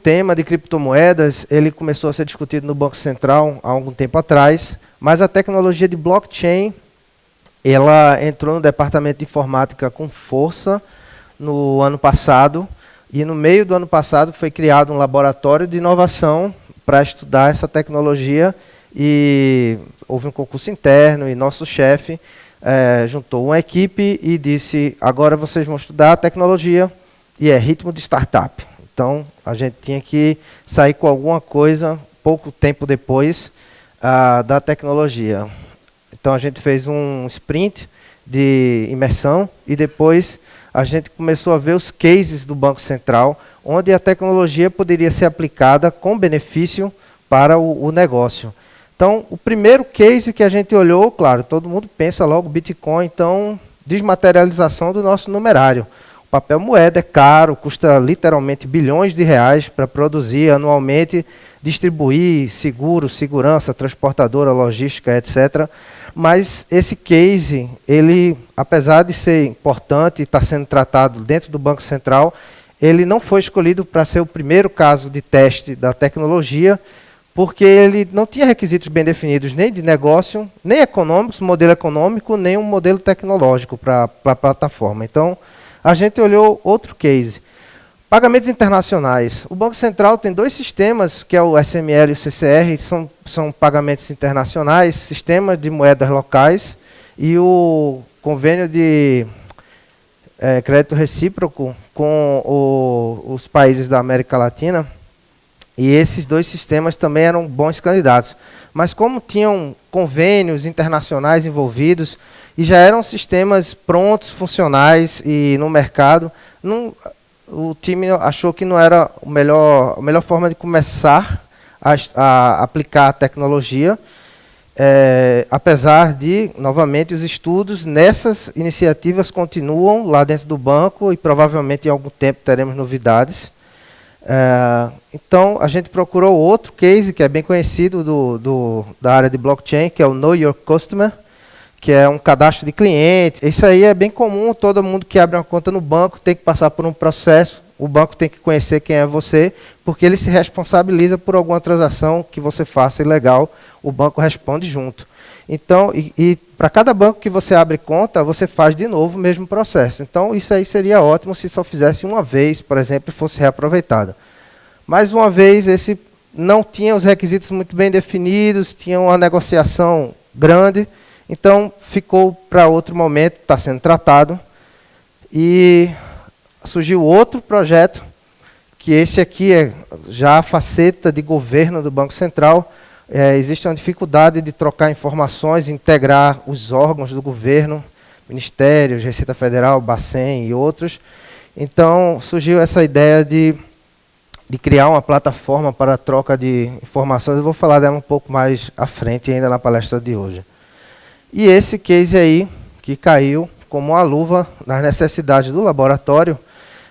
tema de criptomoedas, ele começou a ser discutido no Banco Central há algum tempo atrás, mas a tecnologia de blockchain, ela entrou no departamento de informática com força no ano passado, e no meio do ano passado foi criado um laboratório de inovação para estudar essa tecnologia, e houve um concurso interno, e nosso chefe juntou uma equipe e disse, agora vocês vão estudar a tecnologia, e é ritmo de startup. Então, a gente tinha que sair com alguma coisa, pouco tempo depois, da tecnologia. Então, a gente fez um sprint de imersão e depois a gente começou a ver os cases do Banco Central, onde a tecnologia poderia ser aplicada com benefício para o negócio. Então, o primeiro case que a gente olhou, claro, todo mundo pensa logo Bitcoin, então, desmaterialização do nosso numerário. Papel moeda é caro, custa literalmente bilhões de reais para produzir anualmente, distribuir seguro, segurança, transportadora, logística, etc. Mas esse case, ele, apesar de ser importante e estar sendo tratado dentro do Banco Central, ele não foi escolhido para ser o primeiro caso de teste da tecnologia, porque ele não tinha requisitos bem definidos nem de negócio, nem econômicos, modelo econômico, nem um modelo tecnológico para a plataforma. Então, a gente olhou outro case. Pagamentos internacionais. O Banco Central tem dois sistemas, que é o SML e o CCR, são pagamentos internacionais, sistema de moedas locais, e o convênio de crédito recíproco com os países da América Latina. E esses dois sistemas também eram bons candidatos. Mas como tinham convênios internacionais envolvidos, e já eram sistemas prontos, funcionais e no mercado, o time achou que não era a melhor forma de começar a aplicar a tecnologia, apesar de, novamente, os estudos nessas iniciativas continuam lá dentro do banco e provavelmente em algum tempo teremos novidades. Então, a gente procurou outro case que é bem conhecido da área de blockchain, que é o Know Your Customer, que é um cadastro de clientes. Isso aí é bem comum, todo mundo que abre uma conta no banco tem que passar por um processo, o banco tem que conhecer quem é você, porque ele se responsabiliza por alguma transação que você faça ilegal, o banco responde junto. Então, e para cada banco que você abre conta, você faz de novo o mesmo processo. Então, isso aí seria ótimo se só fizesse uma vez, por exemplo, e fosse reaproveitado. Mais uma vez, esse não tinha os requisitos muito bem definidos, tinha uma negociação grande, então ficou para outro momento, está sendo tratado. E surgiu outro projeto, que esse aqui é já a faceta de governo do Banco Central. Existe uma dificuldade de trocar informações, integrar os órgãos do governo, ministérios, Receita Federal, Bacen e outros. Então, surgiu essa ideia de criar uma plataforma para a troca de informações. Eu vou falar dela um pouco mais à frente ainda na palestra de hoje. E esse case aí, que caiu como uma luva nas necessidades do laboratório,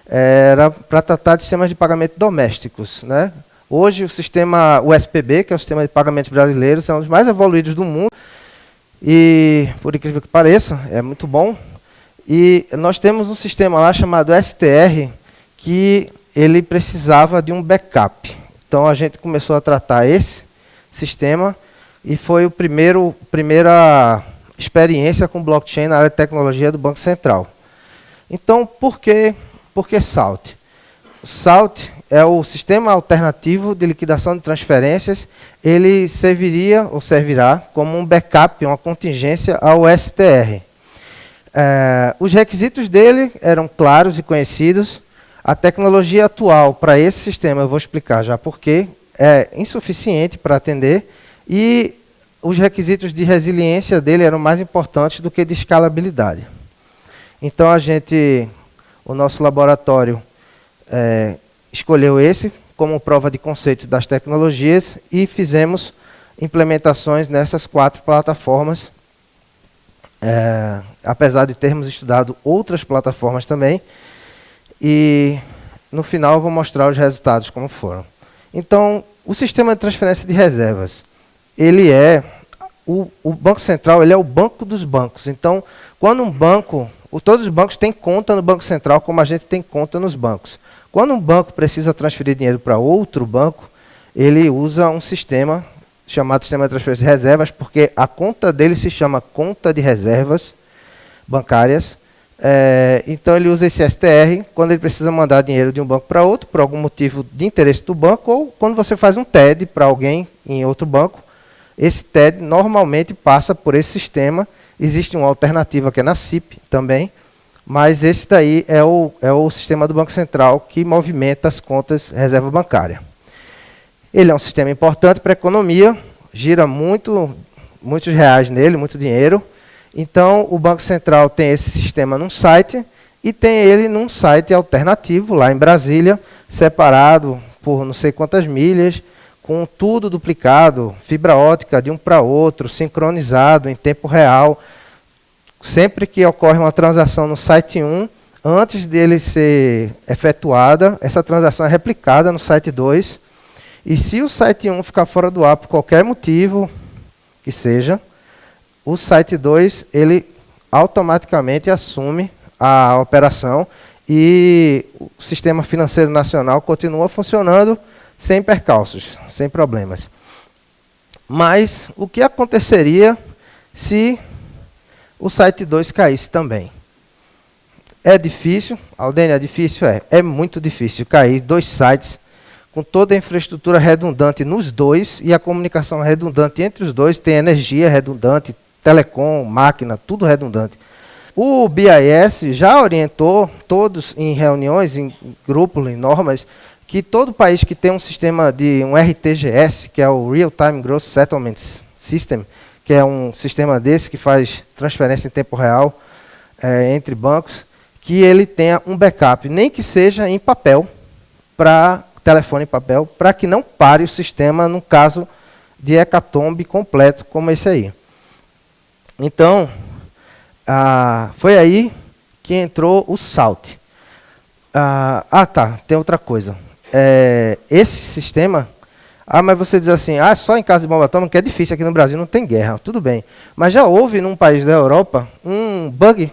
era para tratar de sistemas de pagamento domésticos, né? Hoje, o sistema USPB, que é o sistema de pagamentos brasileiros, é um dos mais evoluídos do mundo. E, por incrível que pareça, é muito bom. E nós temos um sistema lá chamado STR, que ele precisava de um backup. Então, a gente começou a tratar esse sistema, e foi a primeira experiência com blockchain na área de tecnologia do Banco Central. Então, por que SALT? O SALT é o sistema alternativo de liquidação de transferências. Ele serviria ou servirá como um backup, uma contingência ao STR. Os requisitos dele eram claros e conhecidos. A tecnologia atual para esse sistema, eu vou explicar já por quê, é insuficiente para atender, e os requisitos de resiliência dele eram mais importantes do que de escalabilidade. Então, o nosso laboratório escolheu esse como prova de conceito das tecnologias e fizemos implementações nessas 4 plataformas, apesar de termos estudado outras plataformas também, e no final eu vou mostrar os resultados como foram. Então, o sistema de transferência de reservas, ele o Banco Central, ele é o banco dos bancos. Então, quando um banco, todos os bancos têm conta no Banco Central, como a gente tem conta nos bancos. Quando um banco precisa transferir dinheiro para outro banco, ele usa um sistema chamado sistema de transferência de reservas, porque a conta dele se chama conta de reservas bancárias. Então ele usa esse STR quando ele precisa mandar dinheiro de um banco para outro, por algum motivo de interesse do banco, ou quando você faz um TED para alguém em outro banco. Esse TED normalmente passa por esse sistema. Existe uma alternativa que é na CIP também, mas esse daí é o sistema do Banco Central que movimenta as contas reserva bancária. Ele é um sistema importante para a economia, gira muitos reais nele, muito dinheiro. Então, o Banco Central tem esse sistema num site e tem ele num site alternativo, lá em Brasília, separado por não sei quantas milhas, com tudo duplicado, fibra ótica de um para outro, sincronizado em tempo real. Sempre que ocorre uma transação no site 1, antes dele ser efetuada, essa transação é replicada no site 2. E se o site 1 ficar fora do ar por qualquer motivo que seja, o site 2 ele automaticamente assume a operação e o sistema financeiro nacional continua funcionando sem percalços, sem problemas. Mas o que aconteceria se o site 2 caísse também? É difícil, Aldênio, é difícil? É muito difícil cair 2 sites com toda a infraestrutura redundante nos dois e a comunicação redundante entre os dois, tem energia redundante, telecom, máquina, tudo redundante. O BIS já orientou todos em reuniões, em grupos, em normas, que todo país que tem um sistema de um RTGS, que é o Real Time Gross Settlement System, que é um sistema desse que faz transferência em tempo real entre bancos, que ele tenha um backup, nem que seja em papel, para telefone em papel, para que não pare o sistema no caso de hecatombe completo como esse aí. Então, foi aí que entrou o SALT. Tem outra coisa. Esse sistema, mas você diz assim, só em caso de bomba atômica, que é difícil, aqui no Brasil não tem guerra, tudo bem. Mas já houve num país da Europa um bug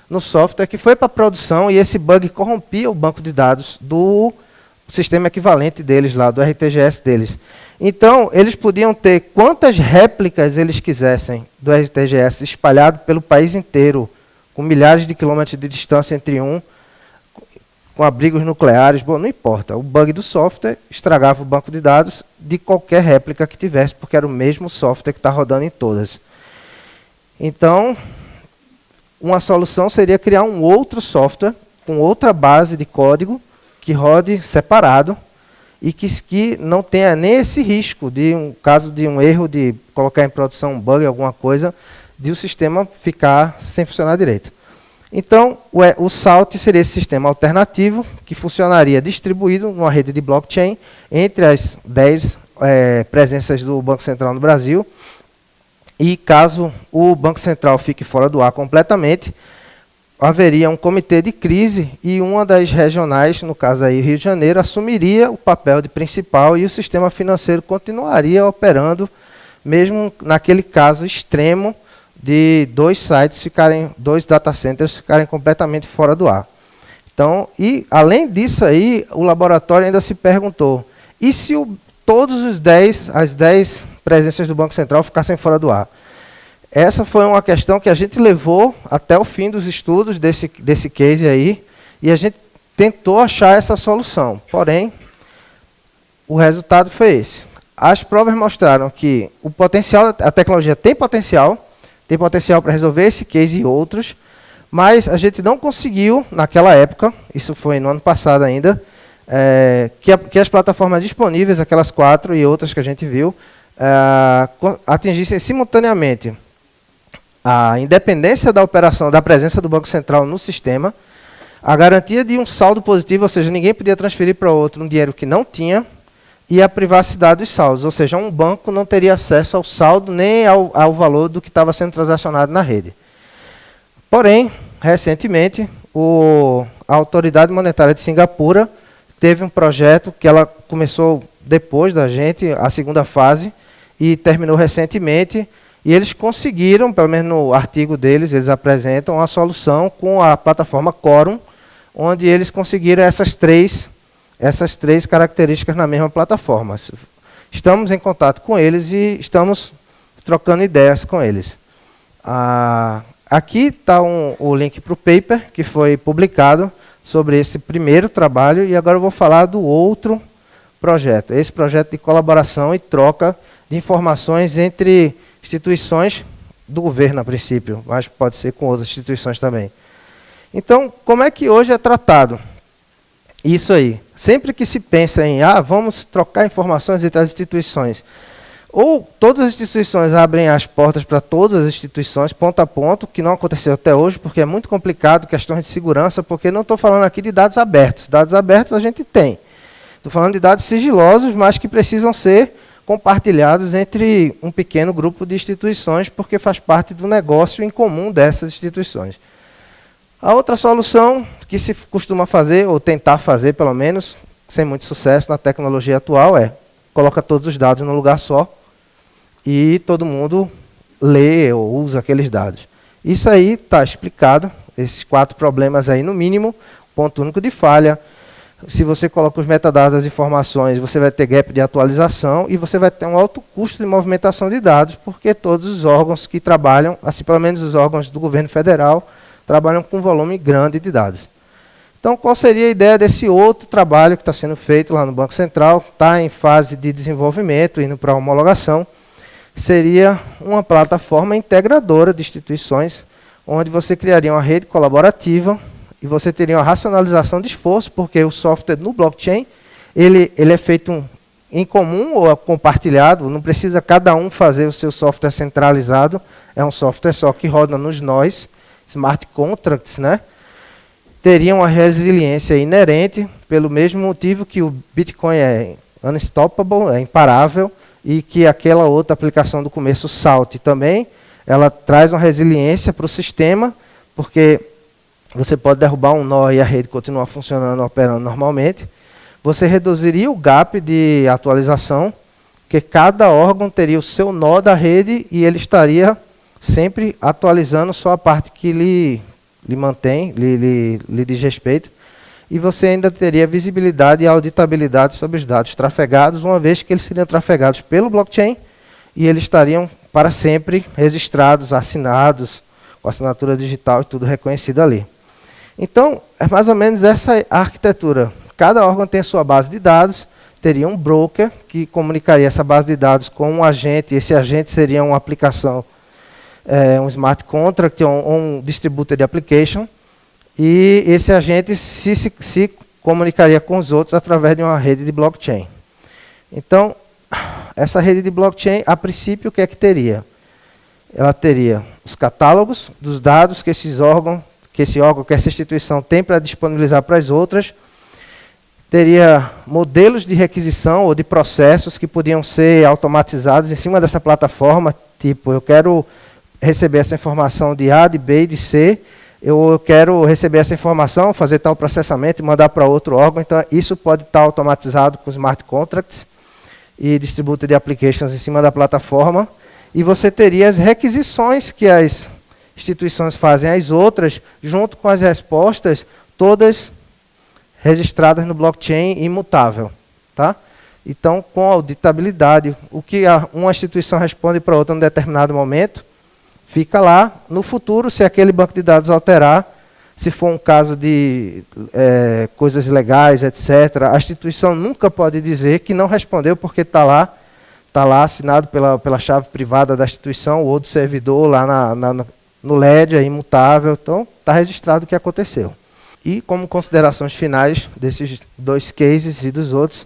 no software que foi para produção e esse bug corrompia o banco de dados do sistema equivalente deles lá, do RTGS deles. Então, eles podiam ter quantas réplicas eles quisessem do RTGS espalhado pelo país inteiro, com milhares de quilômetros de distância entre com abrigos nucleares, bom, não importa. O bug do software estragava o banco de dados de qualquer réplica que tivesse, porque era o mesmo software que está rodando em todas. Então, uma solução seria criar um outro software com outra base de código que rode separado e que não tenha nem esse risco de, caso de um erro de colocar em produção um bug, alguma coisa, de o sistema ficar sem funcionar direito. Então, o SALT seria esse sistema alternativo que funcionaria distribuído numa rede de blockchain entre as 10 presenças do Banco Central no Brasil. E caso o Banco Central fique fora do ar completamente, haveria um comitê de crise e uma das regionais, no caso aí Rio de Janeiro, assumiria o papel de principal e o sistema financeiro continuaria operando, mesmo naquele caso extremo de 2 data centers ficarem completamente fora do ar. Então, e além disso aí, o laboratório ainda se perguntou, e se todos as 10 presenças do Banco Central ficassem fora do ar? Essa foi uma questão que a gente levou até o fim dos estudos desse case aí, e a gente tentou achar essa solução. Porém, o resultado foi esse. As provas mostraram que a tecnologia tem potencial para resolver esse case e outros, mas a gente não conseguiu, naquela época, isso foi no ano passado ainda, que as plataformas disponíveis, aquelas 4 e outras que a gente viu, atingissem simultaneamente a independência da operação, da presença do Banco Central no sistema, a garantia de um saldo positivo, ou seja, ninguém podia transferir para outro um dinheiro que não tinha, e a privacidade dos saldos, ou seja, um banco não teria acesso ao saldo nem ao valor do que estava sendo transacionado na rede. Porém, recentemente, a Autoridade Monetária de Singapura teve um projeto que ela começou depois da gente, a segunda fase, e terminou recentemente, e eles conseguiram, pelo menos no artigo deles, eles apresentam a solução com a plataforma Quorum, onde eles conseguiram essas três características na mesma plataforma. Estamos em contato com eles e estamos trocando ideias com eles. Aqui está o link para o paper que foi publicado sobre esse primeiro trabalho, e agora eu vou falar do outro projeto. Esse projeto de colaboração e troca de informações entre instituições do governo, a princípio, mas pode ser com outras instituições também. Então, como é que hoje é tratado isso aí? Sempre que se pensa em, vamos trocar informações entre as instituições, ou todas as instituições abrem as portas para todas as instituições, ponto a ponto, que não aconteceu até hoje, porque é muito complicado, questões de segurança, porque não estou falando aqui de dados abertos. Dados abertos a gente tem. Estou falando de dados sigilosos, mas que precisam ser compartilhados entre um pequeno grupo de instituições, porque faz parte do negócio em comum dessas instituições. A outra solução que se costuma fazer, ou tentar fazer pelo menos, sem muito sucesso na tecnologia atual, coloca todos os dados num lugar só e todo mundo lê ou usa aqueles dados. Isso aí está explicado, esses 4 problemas aí no mínimo, ponto único de falha. Se você coloca os metadados das informações, você vai ter gap de atualização e você vai ter um alto custo de movimentação de dados, porque todos os órgãos que trabalham, assim pelo menos os órgãos do governo federal, trabalham com um volume grande de dados. Então, qual seria a ideia desse outro trabalho que está sendo feito lá no Banco Central, está em fase de desenvolvimento, indo para a homologação? Seria uma plataforma integradora de instituições, onde você criaria uma rede colaborativa e você teria uma racionalização de esforço, porque o software no blockchain, ele é feito em comum ou compartilhado, não precisa cada um fazer o seu software centralizado, é um software só que roda nos nós, smart contracts, né? Teria uma resiliência inerente, pelo mesmo motivo que o Bitcoin é unstoppable, é imparável, e que aquela outra aplicação do começo, Salt, também, ela traz uma resiliência para o sistema, porque você pode derrubar um nó e a rede continua funcionando, operando normalmente. Você reduziria o gap de atualização, porque cada órgão teria o seu nó da rede e ele estaria sempre atualizando só a parte que lhe mantém, lhe diz respeito, e você ainda teria visibilidade e auditabilidade sobre os dados trafegados, uma vez que eles seriam trafegados pelo blockchain e eles estariam para sempre registrados, assinados, com assinatura digital e tudo reconhecido ali. Então, é mais ou menos essa a arquitetura. Cada órgão tem a sua base de dados, teria um broker que comunicaria essa base de dados com um agente, esse agente seria uma aplicação, um smart contract ou um distributed application, e esse agente se comunicaria com os outros através de uma rede de blockchain. Então, essa rede de blockchain, a princípio, o que é que teria? Ela teria os catálogos dos dados que esse órgão, que essa instituição tem para disponibilizar para as outras, teria modelos de requisição ou de processos que podiam ser automatizados em cima dessa plataforma, tipo, eu quero receber essa informação de A, de B e de C, eu quero receber essa informação, fazer tal processamento e mandar para outro órgão. Então, isso pode estar automatizado com smart contracts e distributed applications em cima da plataforma. E você teria as requisições que as instituições fazem às outras, junto com as respostas, todas registradas no blockchain imutável. Tá? Então, com auditabilidade, o que uma instituição responde para outra em um determinado momento, fica lá. No futuro, se aquele banco de dados alterar, se for um caso de coisas legais, etc., a instituição nunca pode dizer que não respondeu porque está lá assinado pela chave privada da instituição ou do servidor lá no LED, é imutável. Então, está registrado o que aconteceu. E como considerações finais desses 2 cases e dos outros,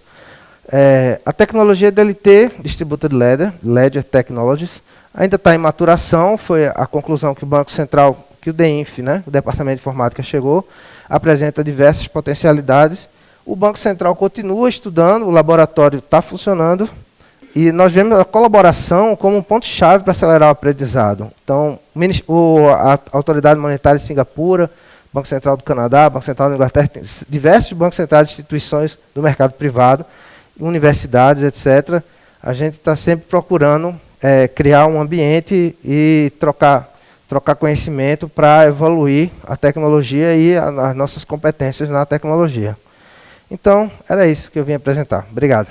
a tecnologia DLT, Distributed Ledger Technologies, ainda está em maturação. Foi a conclusão que o Banco Central, que o DINF, né, o Departamento de Informática, chegou, apresenta diversas potencialidades. O Banco Central continua estudando, o laboratório está funcionando, e nós vemos a colaboração como um ponto-chave para acelerar o aprendizado. Então, a Autoridade Monetária de Singapura, Banco Central do Canadá, Banco Central da Inglaterra, tem diversos bancos centrais e instituições do mercado privado, universidades, etc. A gente está sempre procurando criar um ambiente e trocar trocar conhecimento para evoluir a tecnologia e as nossas competências na tecnologia. Então, era isso que eu vim apresentar. Obrigado.